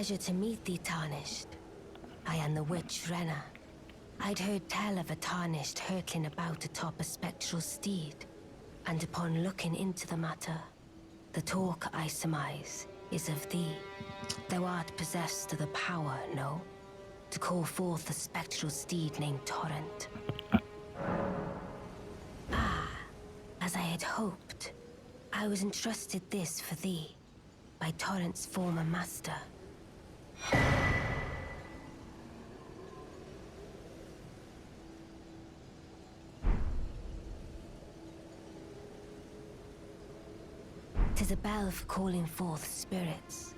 pleasure to meet thee, Tarnished. I am the witch Renna. I'd heard tell of a Tarnished hurtling about atop a spectral steed, and upon looking into the matter, the talk, I surmise, is of thee. Thou art possessed of the power, no? To call forth a spectral steed named Torrent. Ah, as I had hoped, I was entrusted this for thee, by Torrent's former master. 'Tis a bell for calling forth spirits.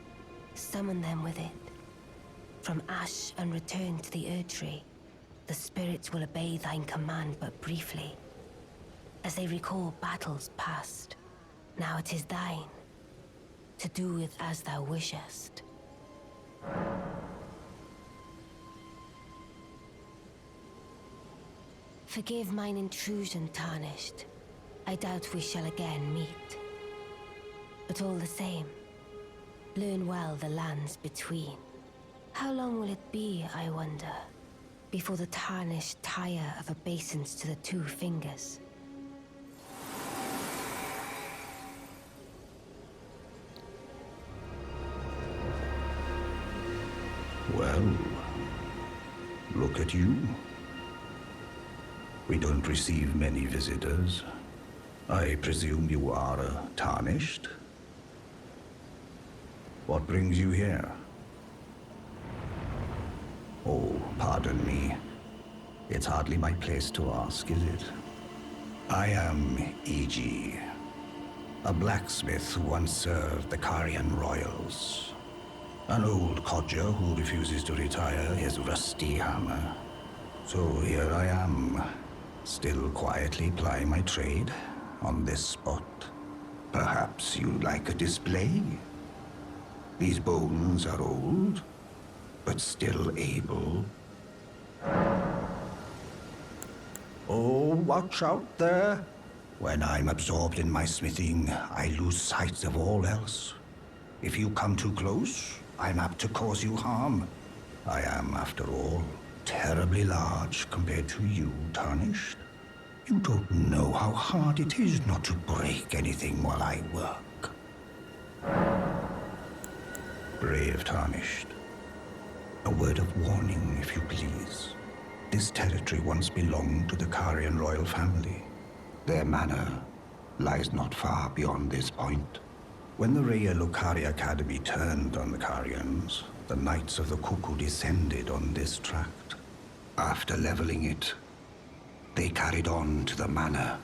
Summon them with it. From ash and return to the Erdtree, the spirits will obey thine command but briefly, as they recall battles past. Now it is thine, to do with as thou wishest. Forgive mine intrusion, Tarnished. I doubt we shall again meet. But all the same, learn well the lands between. How long will it be, I wonder, before the Tarnished tire of obeisance to the two fingers? Well, look at you. We don't receive many visitors. I presume you are Tarnished? What brings you here? Oh, pardon me. It's hardly my place to ask, is it? I am E.G., a blacksmith who once served the Carian royals. An old codger who refuses to retire his rusty hammer. So here I am, still quietly plying my trade on this spot. Perhaps you'd like a display? These bones are old, but still able. Oh, watch out there. When I'm absorbed in my smithing, I lose sight of all else. If you come too close, I'm apt to cause you harm. I am, after all, terribly large compared to you, Tarnished. You don't know how hard it is not to break anything while I work. Brave Tarnished. A word of warning, if you please. This territory once belonged to the Carian royal family. Their manor lies not far beyond this point. When the royal Caria Academy turned on the Carians, the Knights of the Cuckoo descended on this tract. After leveling it, they carried on to the manor.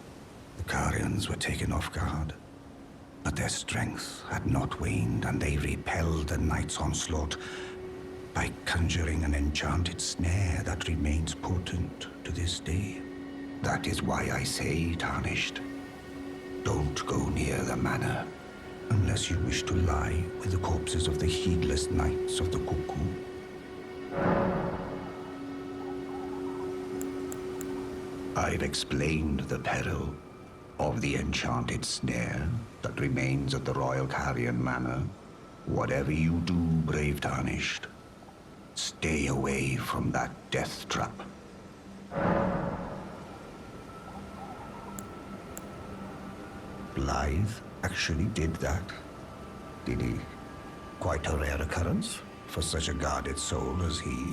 The Carians were taken off guard, but their strength had not waned, and they repelled the Knights' onslaught by conjuring an enchanted snare that remains potent to this day. That is why I say, Tarnished, don't go near the manor unless you wish to lie with the corpses of the heedless Knights of the Cuckoo. I've explained the peril of the enchanted snare that remains at the Royal Carian Manor. Whatever you do, brave Tarnished, stay away from that death trap. Blaidd actually did that, did he? Quite a rare occurrence for such a guarded soul as he.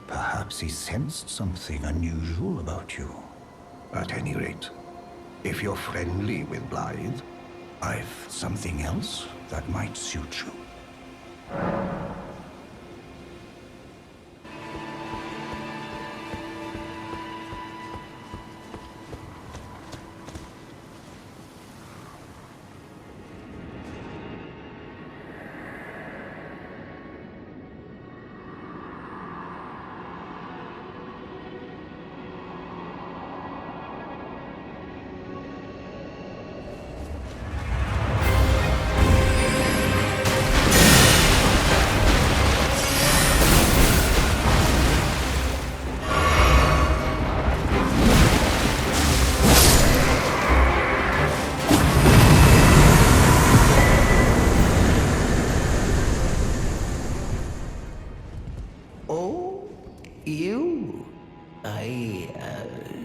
Perhaps he sensed something unusual about you. At any rate, if you're friendly with Blaidd, I've something else that might suit you.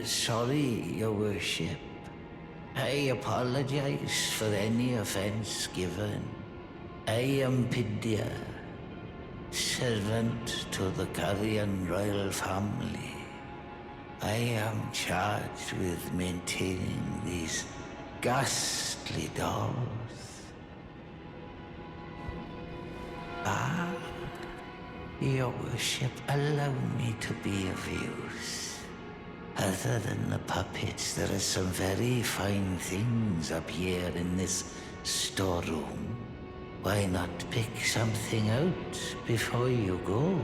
sorry, your worship. I apologize for any offense given. I am Pidia, servant to the Carian royal family. I am charged with maintaining these ghastly dolls. Ah, your worship, allow me to be of use. Other than the puppets, there are some very fine things up here in this storeroom. Why not pick something out before you go?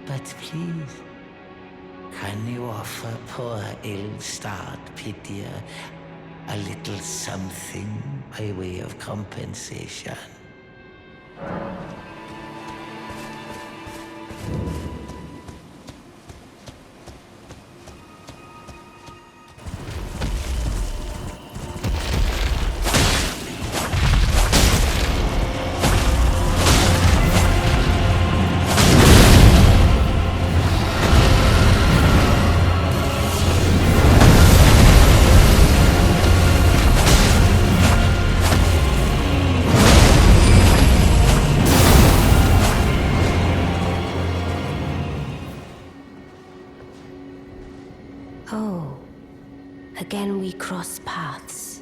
But please, can you offer poor ill-starred Pidia a little something by way of compensation? Again we cross paths.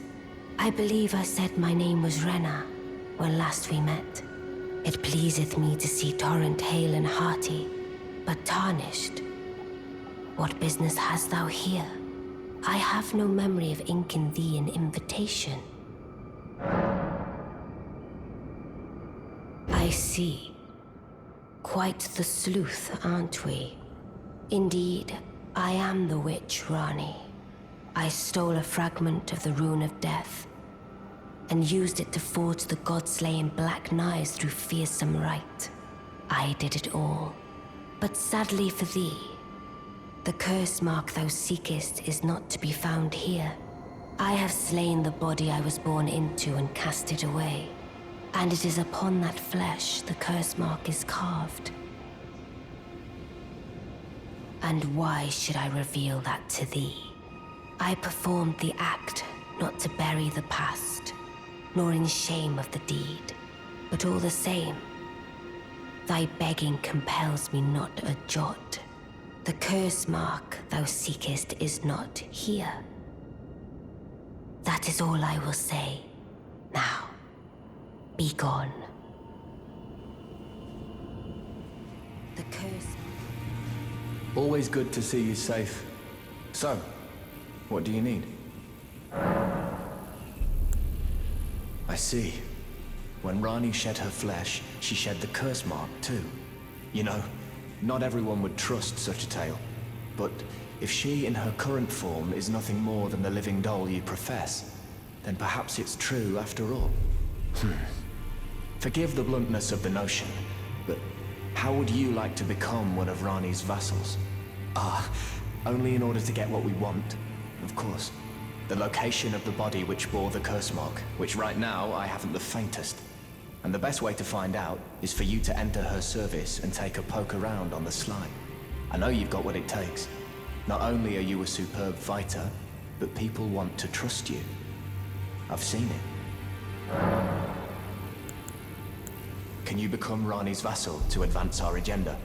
I believe I said my name was Renna when last we met. It pleaseth me to see Torrent hale and hearty, but tarnished. What business hast thou here? I have no memory of inking thee an invitation. I see. Quite the sleuth, aren't we? Indeed, I am the witch Rani. I stole a fragment of the Rune of Death and used it to forge the god-slaying black knives through fearsome rite. I did it all. But sadly for thee, the curse mark thou seekest is not to be found here. I have slain the body I was born into and cast it away, and it is upon that flesh the curse mark is carved. And why should I reveal that to thee? I performed the act not to bury the past, nor in shame of the deed, but all the same, thy begging compels me not a jot. The curse mark thou seekest is not here. That is all I will say. Now, be gone. The curse... Always good to see you safe. So, what do you need? I see. When Rani shed her flesh, she shed the curse mark too. You know, not everyone would trust such a tale. But if she in her current form is nothing more than the living doll you profess, then perhaps it's true after all. Forgive the bluntness of the notion, but how would you like to become one of Rani's vassals? Only in order to get what we want, of course. The location of the body which bore the curse mark, which right now I haven't the faintest. And the best way to find out is for you to enter her service and take a poke around on the sly. I know you've got what it takes. Not only are you a superb fighter, but people want to trust you. I've seen it. Can you become Rani's vassal to advance our agenda?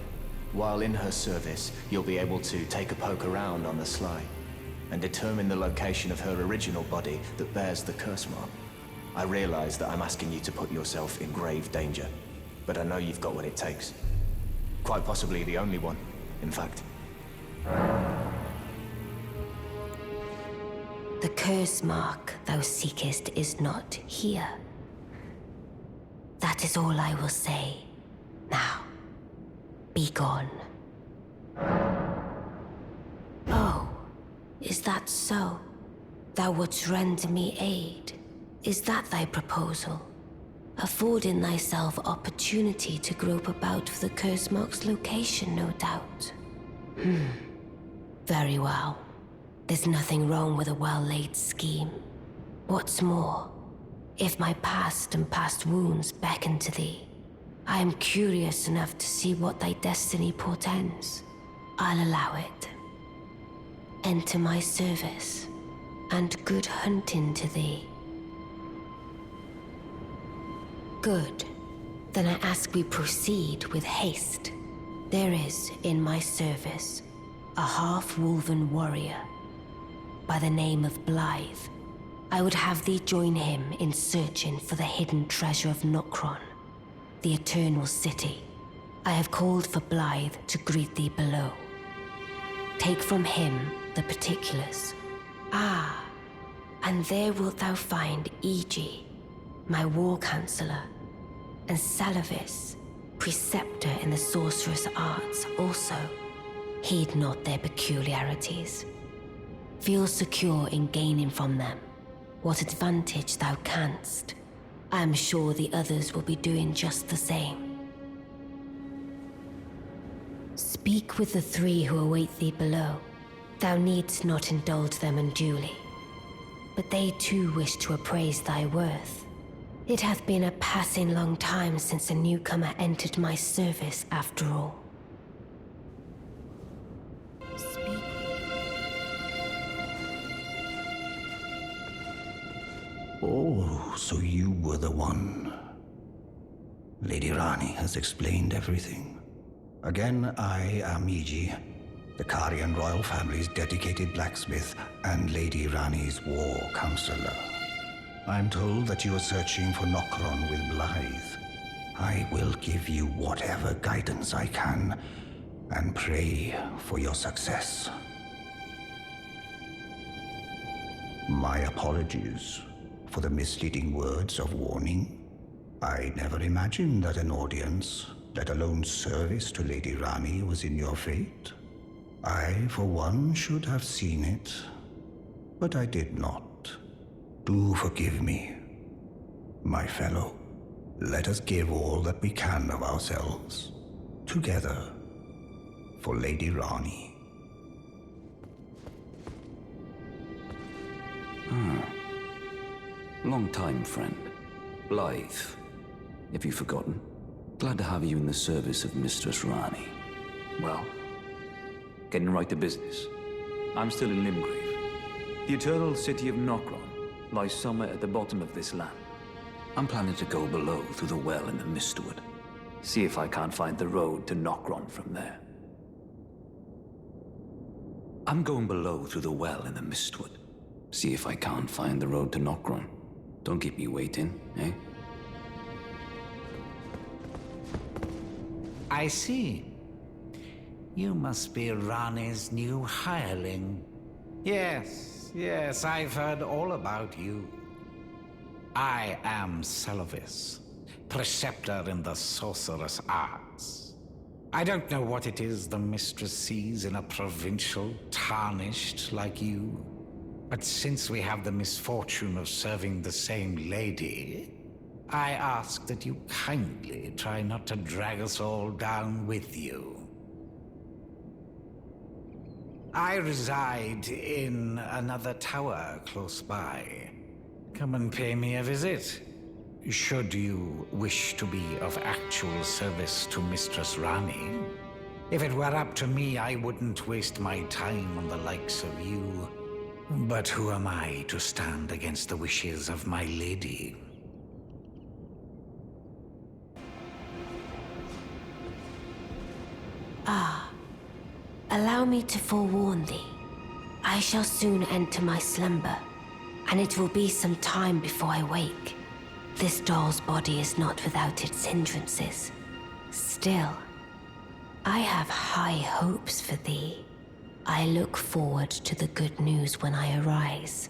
While in her service, you'll be able to take a poke around on the sly and determine the location of her original body that bears the curse mark. I realize that I'm asking you to put yourself in grave danger, but I know you've got what it takes. Quite possibly the only one, in fact. The curse mark thou seekest is not here. That is all I will say. Now, be gone. Oh, is that so? Thou wouldst render me aid? Is that thy proposal? Affording thyself opportunity to grope about for the curse mark's location, no doubt. Very well. There's nothing wrong with a well-laid scheme. What's more, if my past and past wounds beckon to thee, I am curious enough to see what thy destiny portends. I'll allow it. enter my service, and good hunting to thee. Good. Then I ask we proceed with haste. There is, in my service, a half-wolven warrior by the name of Blaidd. I would have thee join him in searching for the hidden treasure of Nokron, the Eternal City. I have called for Blaidd to greet thee below. Take from him the particulars. Ah, and there wilt thou find Iji, my war counselor, and Salavis, preceptor in the sorcerous arts also. Heed not their peculiarities. Feel secure in gaining from them what advantage thou canst. I am sure the others will be doing just the same. Speak with the three who await thee below. Thou needst not indulge them unduly, but they too wish to appraise thy worth. It hath been a passing long time since a newcomer entered my service, after all. Speak. Oh, so you were the one. Lady Rani has explained everything. Again, I am Iji, the Carian royal family's dedicated blacksmith and Lady Rani's war counselor. I'm told that you are searching for Nokron with Blaidd. I will give you whatever guidance I can, and pray for your success. My apologies for the misleading words of warning. I never imagined that an audience, let alone service to Lady Rani, was in your fate. I, for one, should have seen it, but I did not. Do forgive me, my fellow. Let us give all that we can of ourselves, together, for Lady Rani. Long time, friend. Blaidd. Have you forgotten? Glad to have you in the service of Mistress Rani. Well, getting right to business. I'm still in Limgrave. The eternal city of Nokron lies somewhere at the bottom of this land. I'm planning to go below through the well in the Mistwood. See if I can't find the road to Nokron from there. I'm going below through the well in the Mistwood. See if I can't find the road to Nokron. Don't keep me waiting, eh? I see. You must be Rani's new hireling. Yes, I've heard all about you. I am Salavis, preceptor in the sorcerous arts. I don't know what it is the mistress sees in a provincial tarnished like you, but since we have the misfortune of serving the same lady, I ask that you kindly try not to drag us all down with you. I reside in another tower close by. Come and pay me a visit, should you wish to be of actual service to Mistress Rani. If it were up to me, I wouldn't waste my time on the likes of you. But who am I to stand against the wishes of my lady? Allow me to forewarn thee. I shall soon enter my slumber, and it will be some time before I wake. This doll's body is not without its hindrances. Still, I have high hopes for thee. I look forward to the good news when I arise.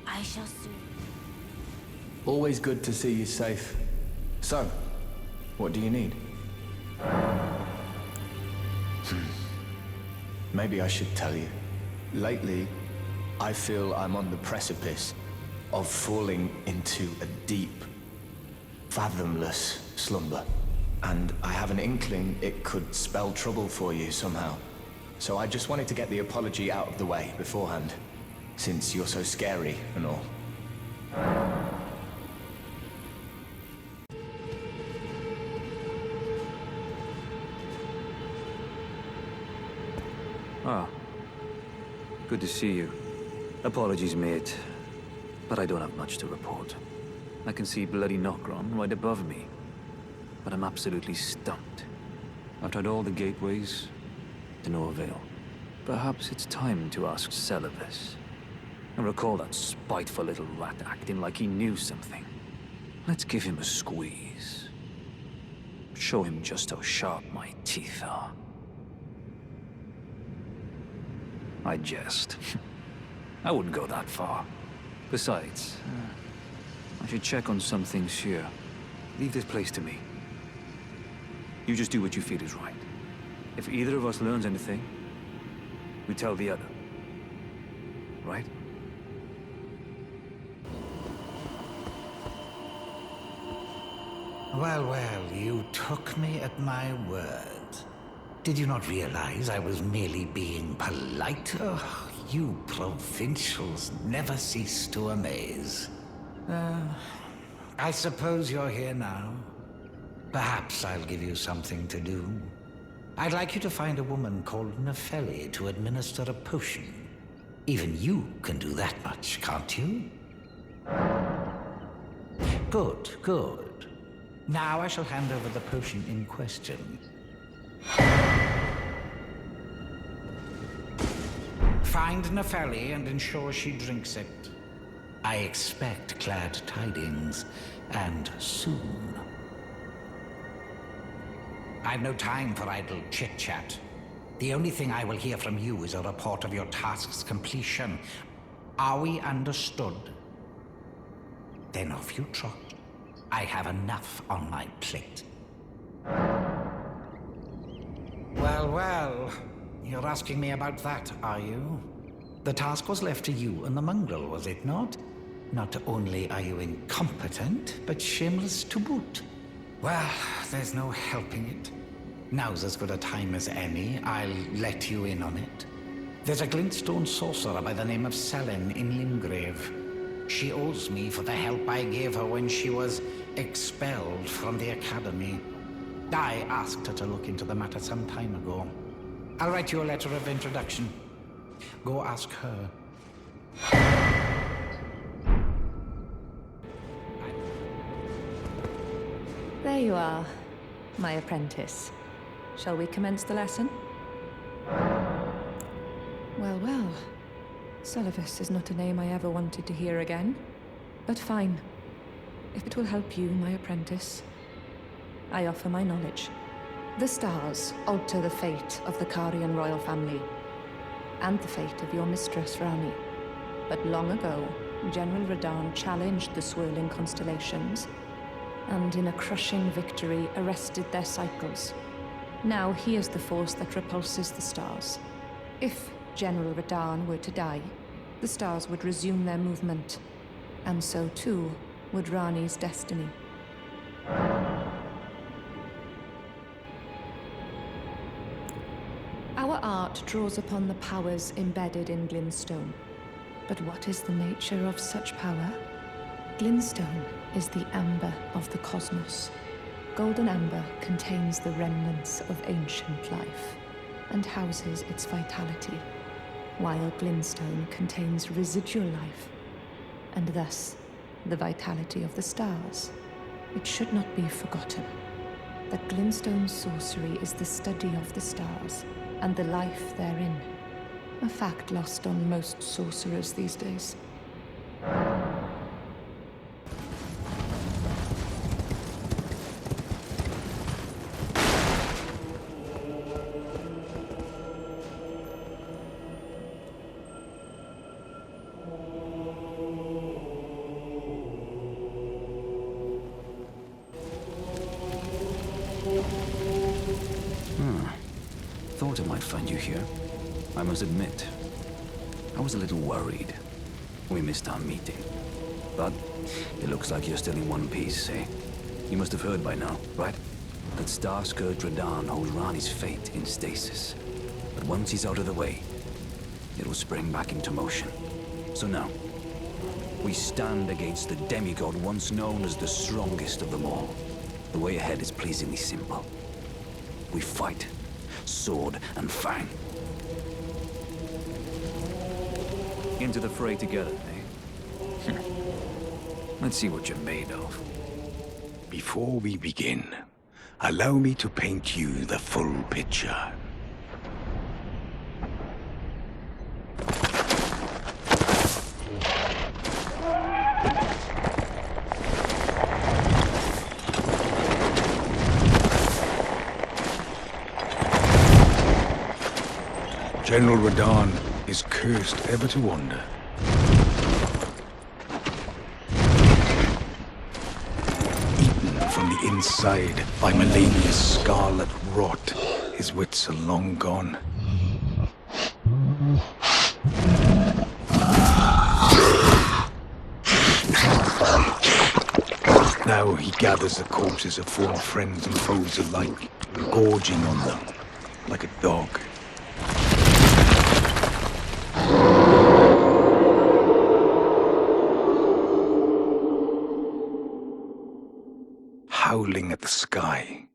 I shall soon... Always good to see you safe. So, what do you need? Maybe I should tell you. Lately, I feel I'm on the precipice of falling into a deep, fathomless slumber. And I have an inkling it could spell trouble for you somehow. So I just wanted to get the apology out of the way beforehand, since you're so scary and all. Ah. Good to see you. Apologies, mate. But I don't have much to report. I can see bloody Nokron right above me. But I'm absolutely stumped. I've tried all the gateways, to no avail. Perhaps it's time to ask Celibus. I recall that spiteful little rat acting like he knew something. Let's give him a squeeze. Show him just how sharp my teeth are. I jest. I wouldn't go that far. Besides, I should check on some things here. Leave this place to me. You just do what you feel is right. If either of us learns anything, we tell the other. Right? Well, well, you took me at my word. Did you not realize I was merely being polite? Oh, you provincials never cease to amaze. I suppose you're here now. Perhaps I'll give you something to do. I'd like you to find a woman called Nepheli to administer a potion. Even you can do that much, can't you? Good, good. Now I shall hand over the potion in question. Find Nepheli and ensure she drinks it. I expect glad tidings, and soon. I've no time for idle chit-chat. The only thing I will hear from you is a report of your task's completion. Are we understood? Then off you trot. I have enough on my plate. Well, well. You're asking me about that, are you? The task was left to you and the mongrel, was it not? Not only are you incompetent, but shameless to boot. Well, there's no helping it. Now's as good a time as any. I'll let you in on it. There's a glintstone sorcerer by the name of Sellen in Limgrave. She owes me for the help I gave her when she was expelled from the academy. I asked her to look into the matter some time ago. I'll write you a letter of introduction. Go ask her. There you are, my apprentice. Shall we commence the lesson? Well, well. Celibus is not a name I ever wanted to hear again. But fine. If it will help you, my apprentice, I offer my knowledge. The stars alter the fate of the Carian royal family, and the fate of your mistress, Rani. But long ago, General Radahn challenged the swirling constellations, and in a crushing victory arrested their cycles. Now he is the force that repulses the stars. If General Radahn were to die, the stars would resume their movement, and so too would Rani's destiny. Our art draws upon the powers embedded in Glintstone. But what is the nature of such power? Glintstone is the amber of the cosmos. Golden amber contains the remnants of ancient life and houses its vitality, while Glintstone contains residual life, and thus the vitality of the stars. It should not be forgotten that Glintstone's sorcery is the study of the stars and the life therein, a fact lost on most sorcerers these days. Thought I might find you here. I must admit, I was a little worried. We missed our meeting. But it looks like you're still in one piece, eh? You must have heard by now, right? That Star-Scourge Radahn holds Rani's fate in stasis. But once he's out of the way, it'll spring back into motion. So now, we stand against the demigod once known as the strongest of them all. The way ahead is pleasingly simple. We fight, sword and fang. Into the fray together, eh? Let's see what you're made of. Before we begin, allow me to paint you the full picture. General Radahn is cursed ever to wander. Eaten from the inside by millennia's scarlet rot, his wits are long gone. Now he gathers the corpses of former friends and foes alike, gorging on them like a dog. Howling at the sky.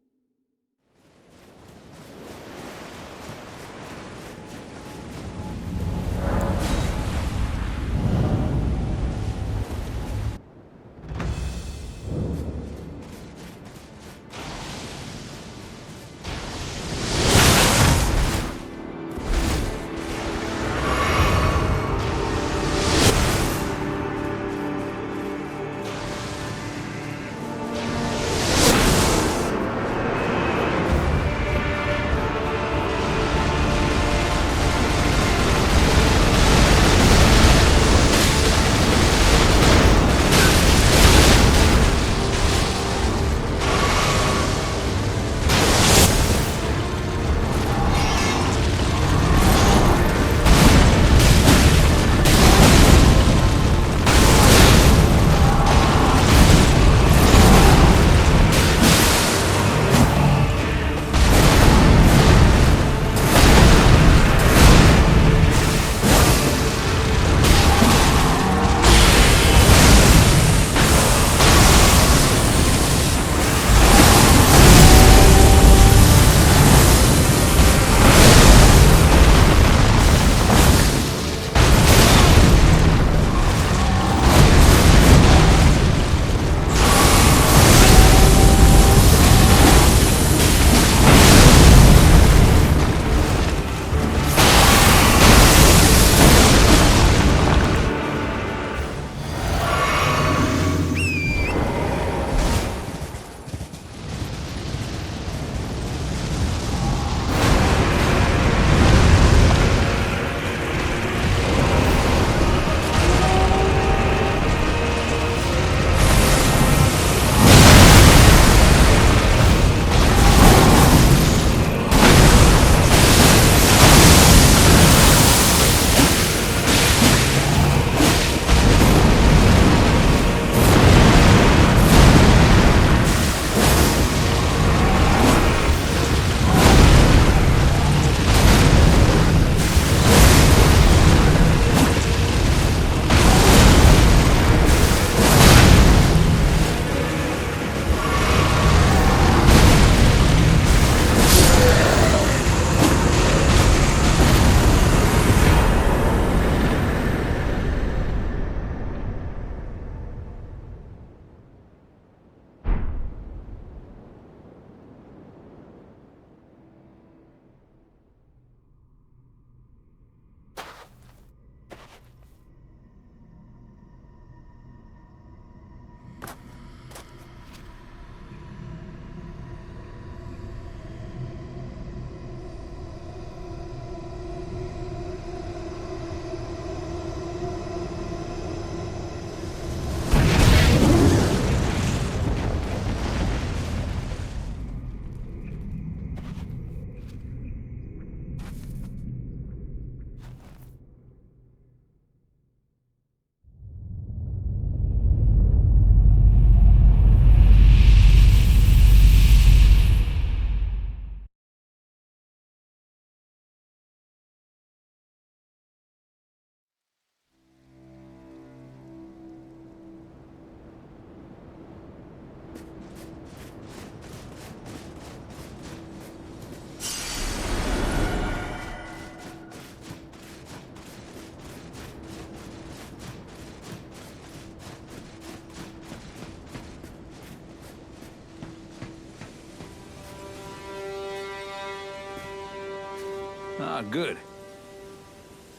Ah, good.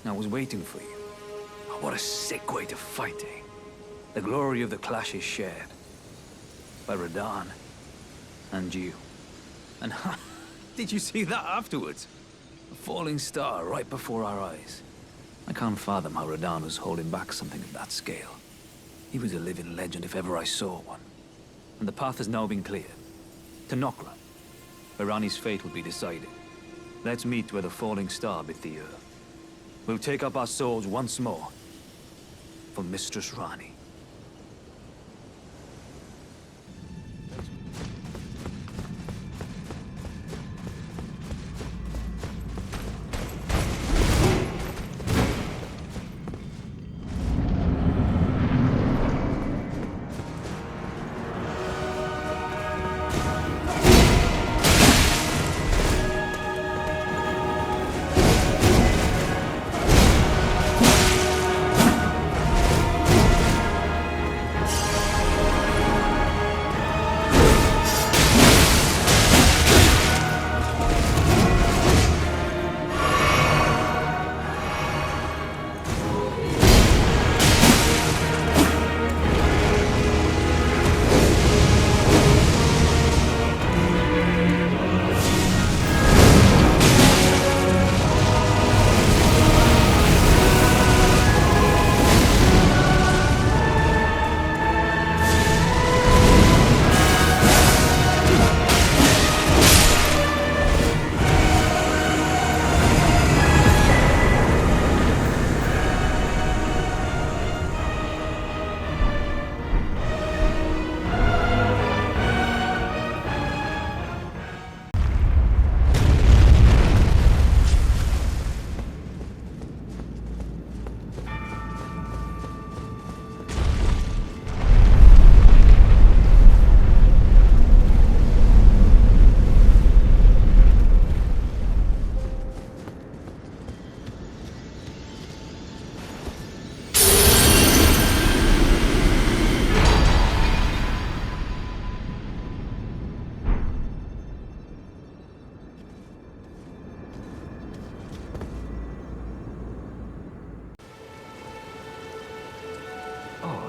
I was waiting for you. Oh, what a sick way to fight, eh? The glory of the clash is shared. By Radahn. And you. And did you see that afterwards? A falling star right before our eyes. I can't fathom how Radahn was holding back something of that scale. He was a living legend if ever I saw one. And the path has now been cleared. To Nokron, where Ranni's fate will be decided. Let's meet where the falling star bit the earth. We'll take up our swords once more. For Mistress Ranni.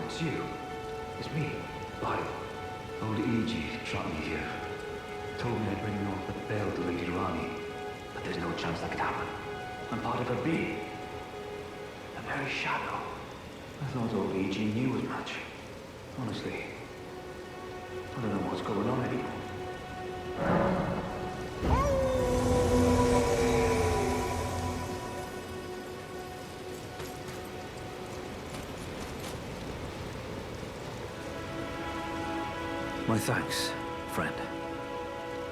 It's you. It's me, Blaidd. Old Iji trapped me here. Told me I'd bring north the bell to Lady Ranni. But there's no chance that could happen. I'm part of a being. A very shadow. I thought old Iji knew as much. Honestly, I don't know what's going on anymore. My thanks, friend.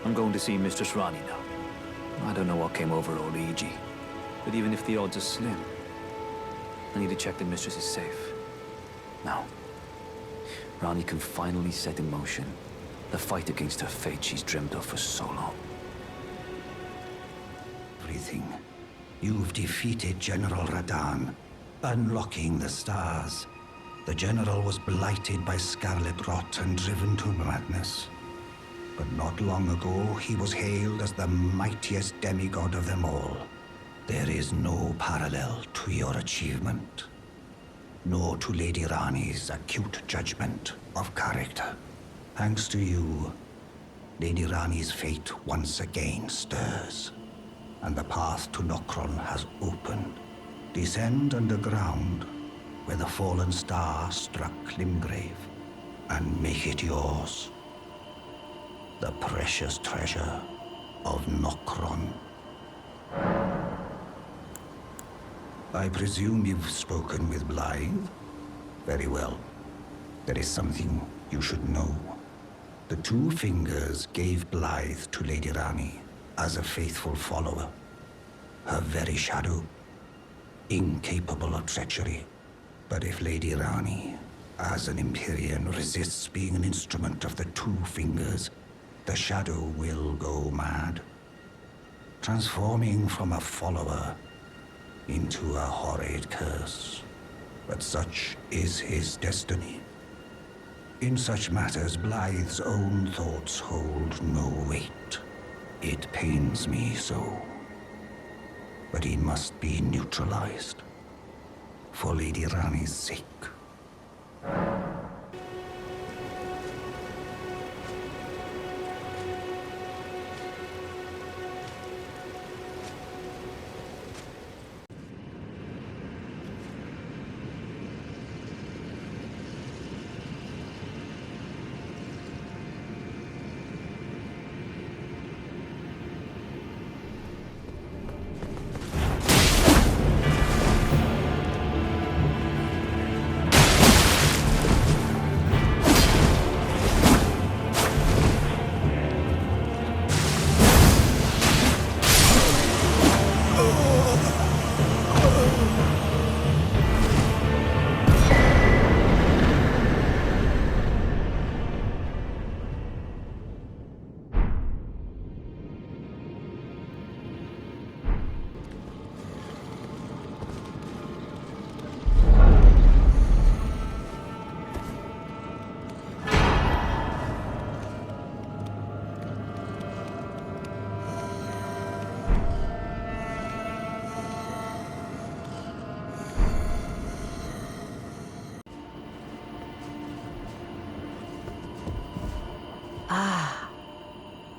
I'm going to see Mistress Ranni now. I don't know what came over old Iji, but even if the odds are slim, I need to check the mistress is safe. Now, Ranni can finally set in motion the fight against her fate she's dreamt of for so long. Everything. You've defeated General Radahn, unlocking the stars. The general was blighted by scarlet rot and driven to madness. But not long ago, he was hailed as the mightiest demigod of them all. There is no parallel to your achievement, nor to Lady Ranni's acute judgment of character. Thanks to you, Lady Ranni's fate once again stirs, and the path to Nokron has opened. Descend underground, where the fallen star struck Limgrave, and make it yours. The precious treasure of Nokron. I presume you've spoken with Blaidd? Very well. There is something you should know. The Two Fingers gave Blaidd to Lady Ranni as a faithful follower. Her very shadow, incapable of treachery. But if Lady Ranni, as an Empyrean, resists being an instrument of the Two Fingers, the shadow will go mad, transforming from a follower into a horrid curse. But such is his destiny. In such matters, Blaidd's own thoughts hold no weight. It pains me so. but he must be neutralized. For Lady Rani's sake.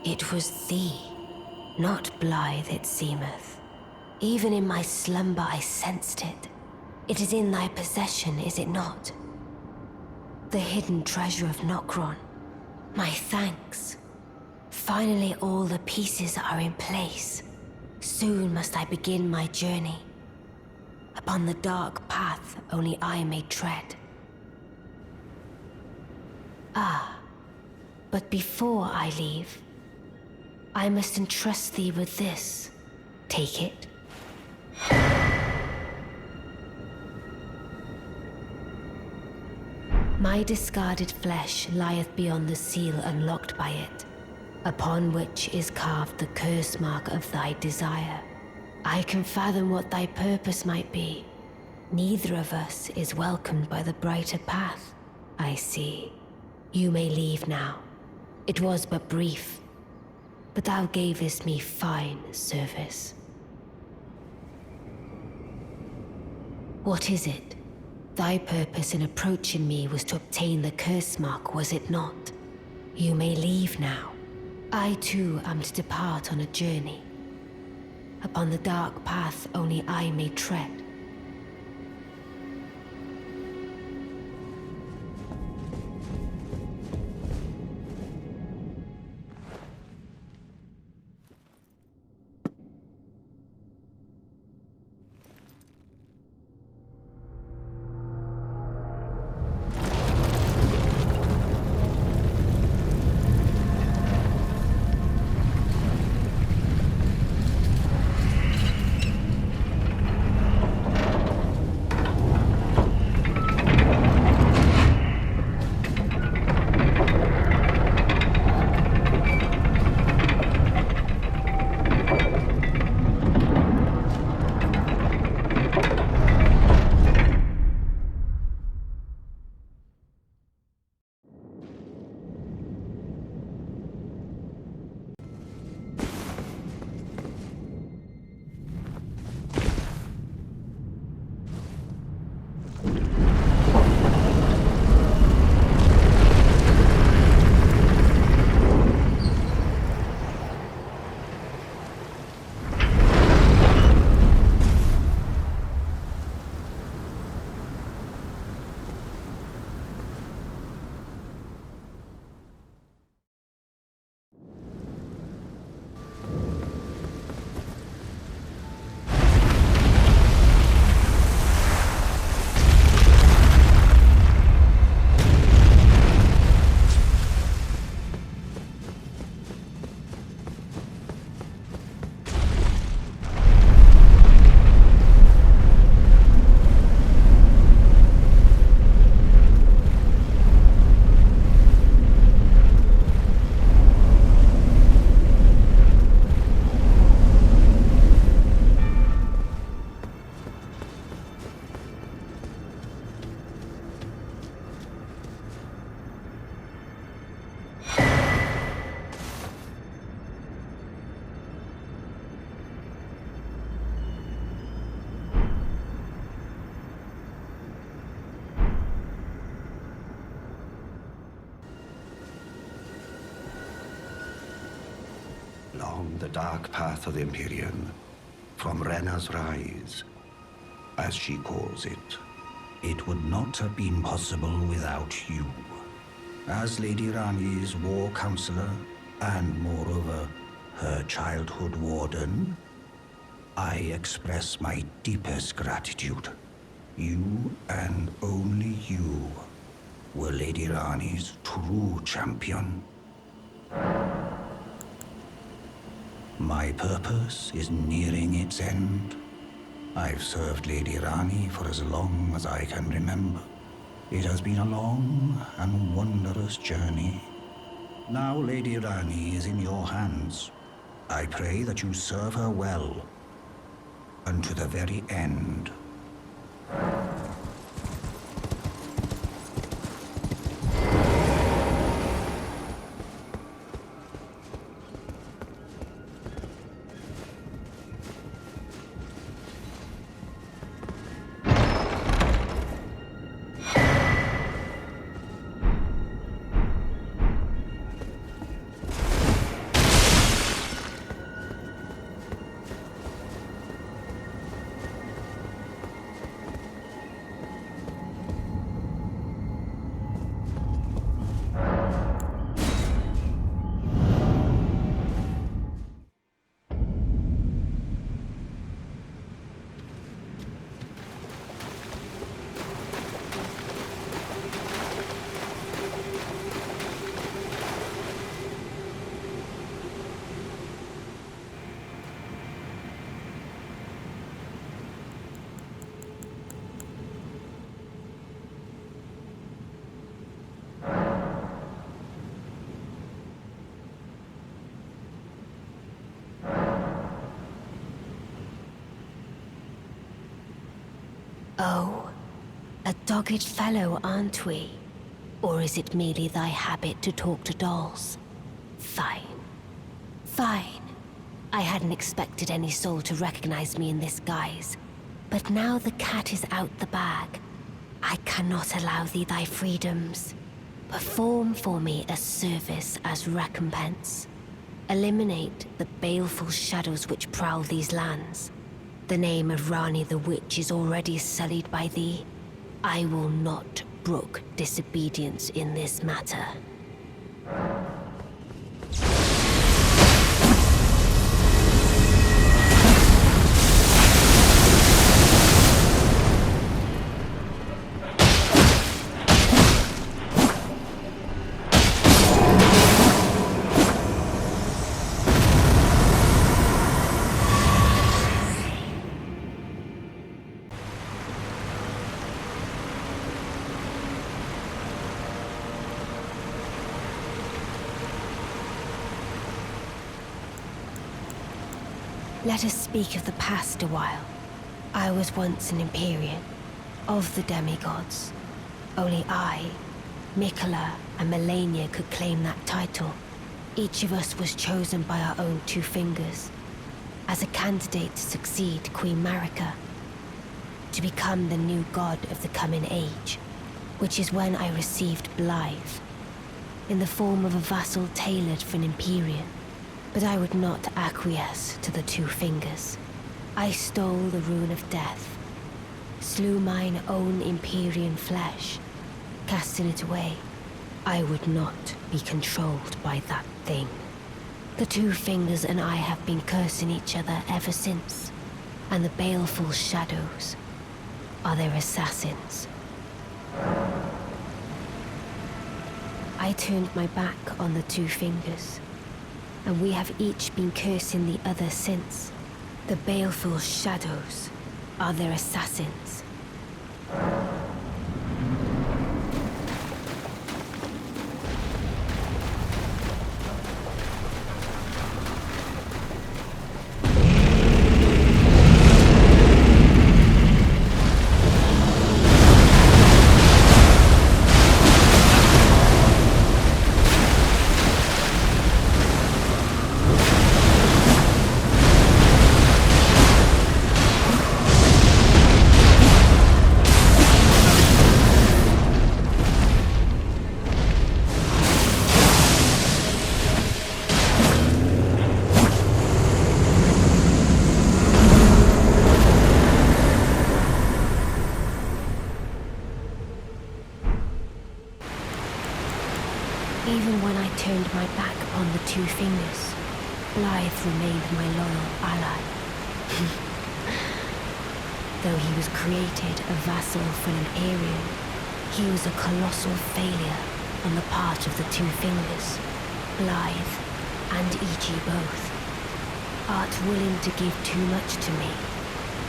It was thee, not Blaidd it seemeth. Even in my slumber I sensed it. It is in thy possession, is it not? The hidden treasure of Nokron. My thanks. Finally all the pieces are in place. Soon must I begin my journey. Upon the dark path only I may tread. But before I leave, I must entrust thee with this. Take it. My discarded flesh lieth beyond the seal unlocked by it, upon which is carved the curse mark of thy desire. I can fathom what thy purpose might be. Neither of us is welcomed by the brighter path, I see. You may leave now. It was but brief, but thou gavest me fine service. What is it? Thy purpose in approaching me was to obtain the curse mark, was it not? You may leave now. I too am to depart on a journey. Upon the dark path only I may tread. the dark path of the Empyrean, from Renna's rise, as she calls it. It would not have been possible without you. As Lady Rani's war counselor, and moreover, her childhood warden, I express my deepest gratitude. You, and only you, were Lady Rani's true champion. My purpose is nearing its end. I've served Lady Rani for as long as I can remember. It has been a long and wondrous journey. Now Lady Rani is in your hands. I pray that you serve her well, unto the very end. Oh, a dogged fellow, aren't we? Or is it merely thy habit to talk to dolls? Fine. Fine. I hadn't expected any soul to recognize me in this guise. But now the cat is out the bag. I cannot allow thee thy freedoms. Perform for me a service as recompense. Eliminate the baleful shadows which prowl these lands. The name of Rani the Witch is already sullied by thee. I will not brook disobedience in this matter. Let us speak of the past a while. I was once an Empyrean, of the demigods. Only I, Mikola, and Melania could claim that title. Each of us was chosen by our own two fingers, as a candidate to succeed Queen Marika, to become the new god of the coming age, which is when I received Blaidd, in the form of a vassal tailored for an Empyrean. But I would not acquiesce to the two fingers. I stole the rune of death, slew mine own Empyrean flesh, casting it away. I would not be controlled by that thing. The two fingers and I have been cursing each other ever since, and the baleful shadows are their assassins. I turned my back on the two fingers, and we have each been cursing the other since. The baleful shadows are their assassins. Even when I turned my back upon the two fingers, Blaidd remained my loyal ally. Though he was created a vassal for an Aryan, he was a colossal failure on the part of the two fingers, Blaidd and E.G. both. Art willing to give too much to me,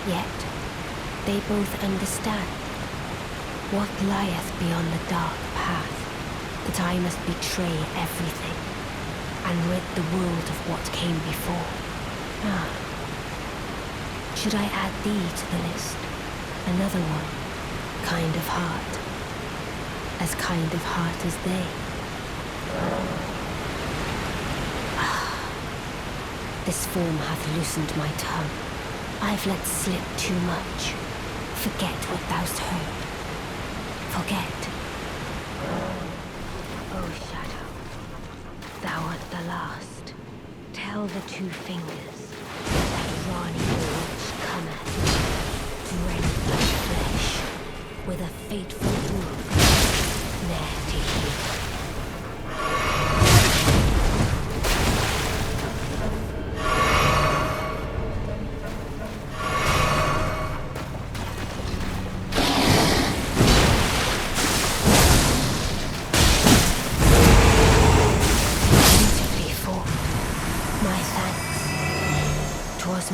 yet they both understand what lieth beyond the dark path, that I must betray everything and rid the world of what came before. Ah. Should I add thee to the list? Another one. Kind of heart. As kind of heart as they. Ah. This form hath loosened my tongue. I've let slip too much. Forget what thou'st heard. Forget. Oh, shadow. Thou art the last. Tell the two fingers that Rani which cometh, drenched by flesh, with a fateful wound, ne'er to heal.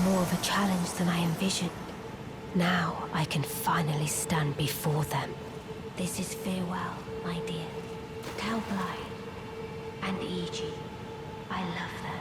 More of a challenge than I envisioned. Now I can finally stand before them. This is farewell, my dear. Tell Blaidd and E.G. I love them.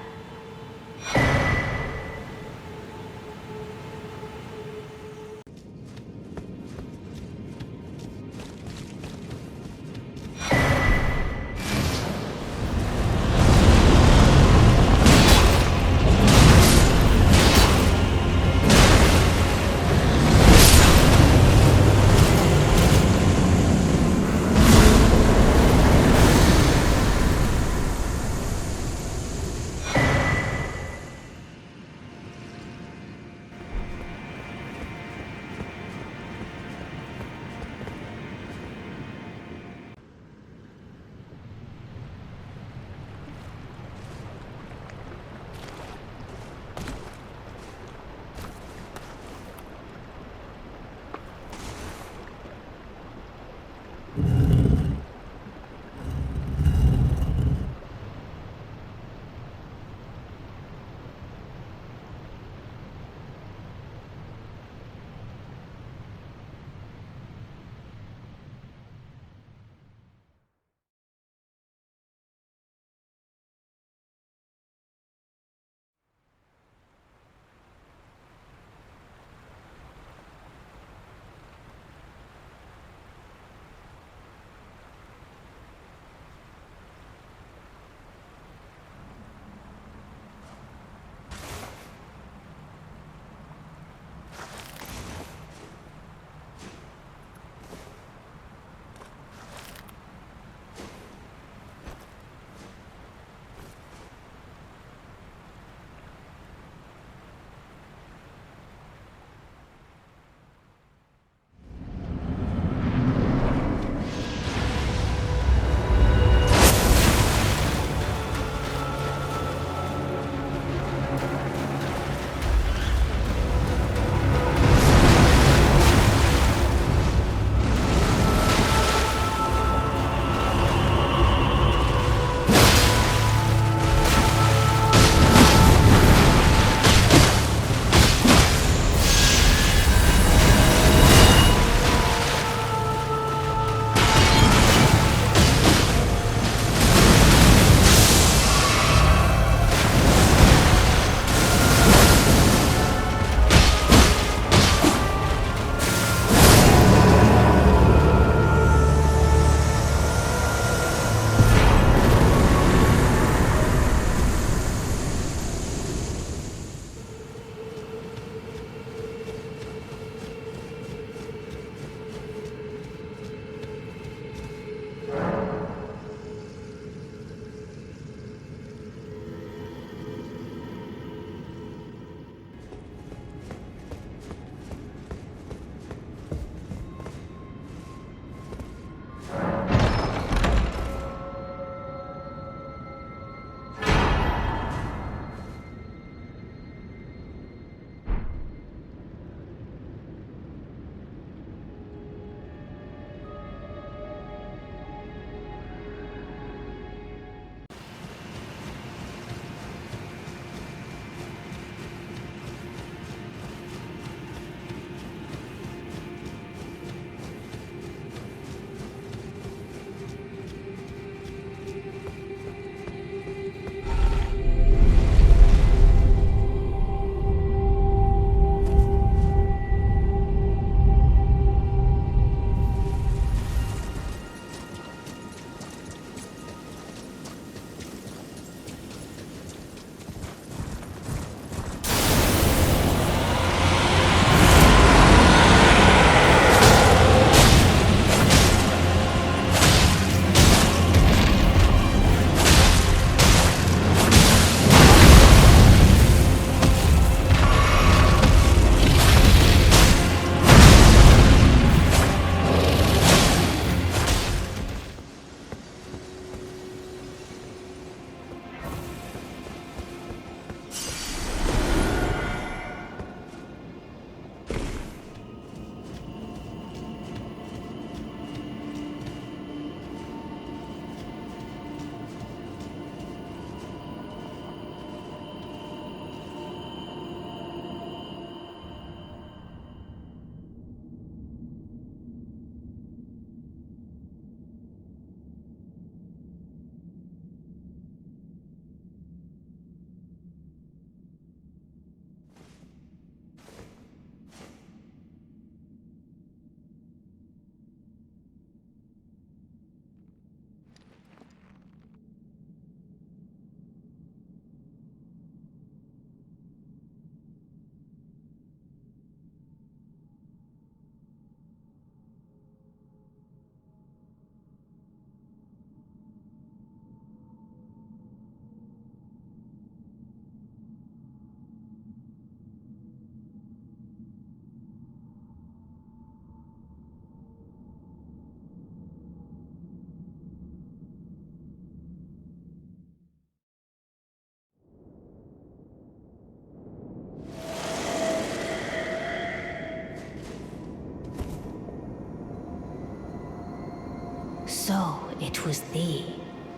So it was thee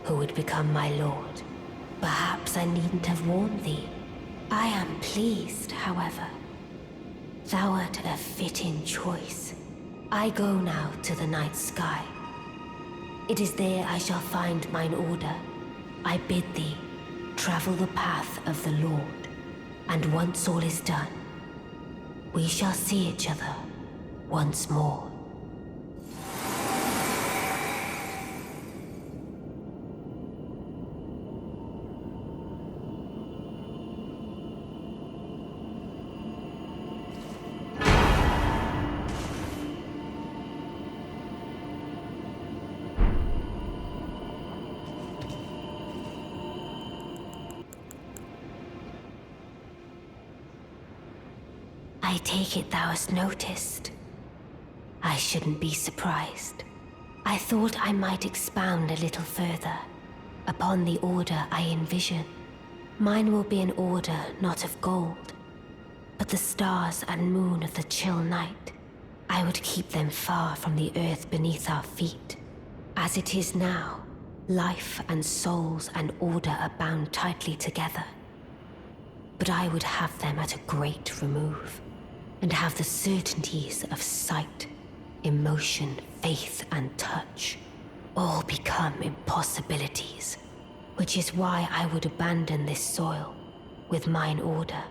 who would become my lord. Perhaps I needn't have warned thee. I am pleased, however. Thou art a fitting choice. I go now to the night sky. It is there I shall find mine order. I bid thee travel the path of the Lord, and once all is done, we shall see each other once more. I take it thou hast noticed. I shouldn't be surprised. I thought I might expound a little further upon the order I envision. Mine will be an order not of gold, but the stars and moon of the chill night. I would keep them far from the earth beneath our feet. As it is now, life and souls and order are bound tightly together. But I would have them at a great remove, and have the certainties of sight, emotion, faith, and touch all become impossibilities, which is why I would abandon this soil with mine order.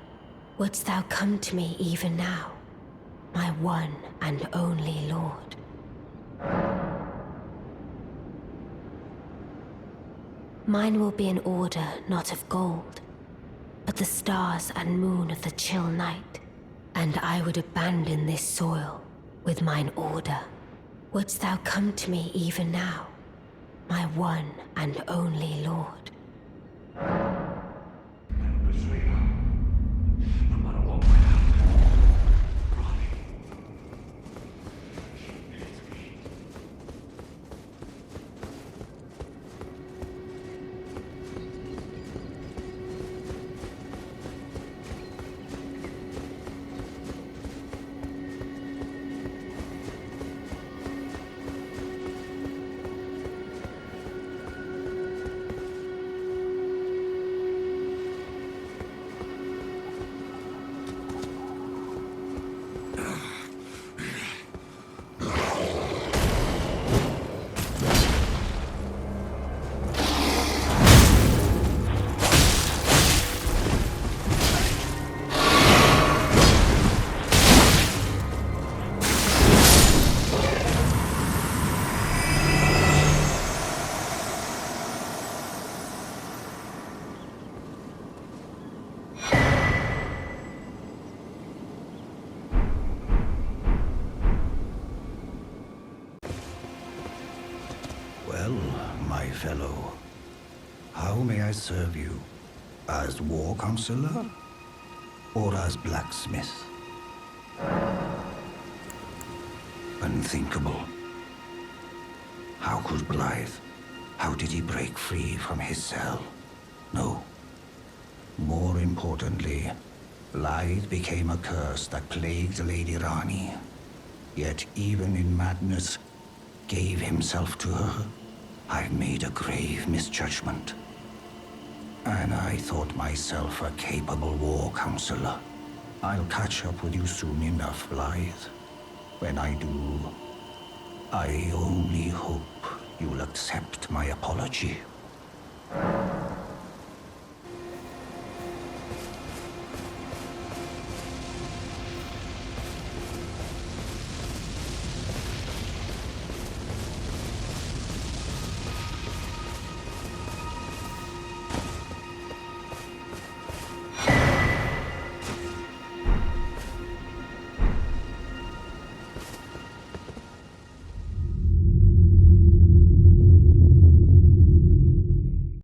Wouldst thou come to me even now, my one and only lord? Mine will be an order not of gold, but the stars and moon of the chill night. And I would abandon this soil with mine order. Wouldst thou come to me even now, my one and only lord? No matter what might happen, Ronnie. Well, my fellow, how may I serve you? As war counselor? Or as blacksmith? Unthinkable. How could Blaidd? How did he break free from his cell? No. More importantly, Blaidd became a curse that plagued Lady Ranni. Yet even in madness, gave himself to her. I've made a grave misjudgment. And I thought myself a capable war counselor. I'll catch up with you soon enough, Blaidd. When I do, I only hope you'll accept my apology.